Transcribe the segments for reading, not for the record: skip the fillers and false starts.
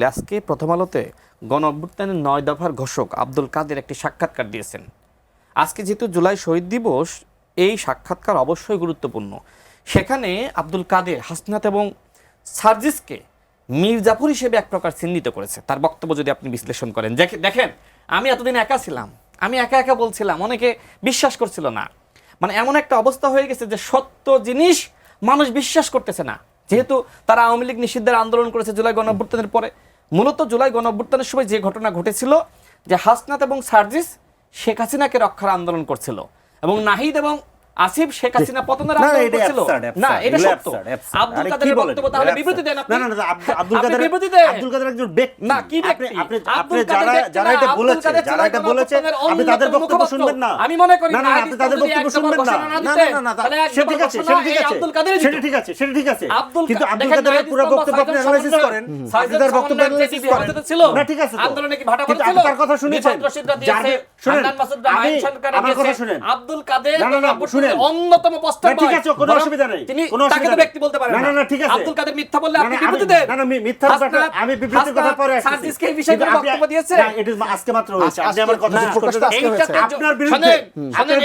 আজকে প্রথম আলোতে গণ অভ্যুত্থানের ৯ দফার ঘোষক আব্দুল কাদের একটি সাক্ষাৎকার দিয়েছেন। আজকে যেহেতু জুলাই শহীদ দিবস, এই সাক্ষাৎকার অবশ্যই গুরুত্বপূর্ণ। সেখানে আব্দুল কাদের হাসনাত এবং সার্জিসকে মীর জাফর হিসেবে এক প্রকার চিহ্নিত করেছে। তার বক্তব্য যদি আপনি বিশ্লেষণ করেন, দেখেন আমি এতদিন একা ছিলাম, আমি একা একা বলছিলাম, অনেকে বিশ্বাস করছিল না। মানে এমন একটা অবস্থা হয়ে গেছে যে সত্য জিনিস মানুষ বিশ্বাস করতেছে না, যেহেতু তারা আওয়ামী লীগ নিষিদ্ধের আন্দোলন করেছে জুলাই গণ অভ্যুত্থানের পরে। মূলত জুলাই গণ অভ্যুত্থানের সময় যে ঘটনা ঘটেছিল যে হাসনাত এবং সার্জিস শেখ হাসিনাকে রক্ষার আন্দোলন করছিল এবং নাহিদ এবং আসিফ শেখ হাসিনা পতনের আন্দোলন করছিল। না, এটা সত্য। আব্দুল কাদেরের বক্তব্য তাহলে বিবৃতি দেন আপনি। না, আব্দুল কাদের একজন ব্যক্তি। না, কি ব্যক্তি? আপনি যারা এটা বলেছে আপনি তাদের বক্তব্য শুনবেন না। আমি মনে করি না, আপনি তাদের বক্তব্য শুনবেন না। না, সেটা ঠিক আছে, সেটা ঠিক আছে। কিন্তু আব্দুল কাদেরের পুরো বক্তব্য আপনি অ্যানালাইসিস করেন, আপনি তার বক্তব্য অ্যানালাইসিস করেন। না, ঠিক আছে, আন্দোলনে কি ভাটা কিন্তু আপনি তার কথা শুনেছেন। আমার কথা শুনেন। আব্দুল কাদের অন্যতম পোস্টার বয়। ঠিক আছে, কোনো অসুবিধা নেই। তিনি তাকে তো ব্যক্তি বলতে পারেন না। না, ঠিক আছে। আব্দুল কাদের মিথ্যা বললে আপনি বিবৃতি দেন। না, মিথ্যার কথা আমি বিবৃতির কথা পরে আসছি। সার্জিসকে এই বিষয়ে বক্তব্য দিয়েছে। না, এটা আজকে মাত্র হয়েছে। আপনি আমার কথা প্রকাশ আজকে হয়েছে। আপনার বিরুদ্ধে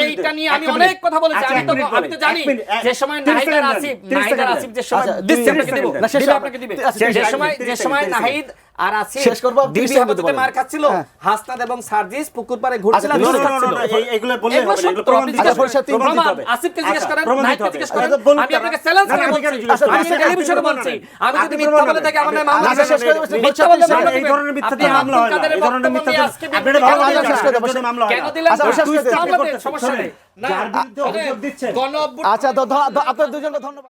এইটা নিয়ে আমি অনেক কথা বলেছি। আমি তো জানি যে সময় নাহিদ আর আসিফ যে সময় দিচ্ছে আপনাকে দিব না, শেষ আপনাকে দিবে। যে সময় নাহিদ আর আসিফ শেষ করব ডিবি হাতে মার খাচ্ছিল, হাসনাত এবং সার্জিস পুকুর পাড়ে ঘুরছিল, বিষ খাচ্ছিল। এইগুলো বললে হবে না, এগুলো প্রমাণ দিতে হবে। আসিফকে জিজ্ঞেস করেন, নাহিদকে জিজ্ঞেস করেন। আমি আপনাকে চ্যালেঞ্জ করে বলছি, আমি টেলিভিশনে বলছি, আমি যদি মিথ্যা বলে থাকি আমার নামে মামলা শেষ করে দেব। মিথ্যা বলে এই ধরনের মিথ্যাতে মামলা হয় না। এই ধরনের মিথ্যাতে আপনারা ভালো করে শেষ করে দেব, মামলা হয় না। কেন দিলেন? সমস্যা নেই, না, যার বিরুদ্ধে অভিযোগ দিচ্ছেন। গণ অভ্যুত্থান। আচ্ছা, তো আপনাদের দুজনকে ধন্যবাদ।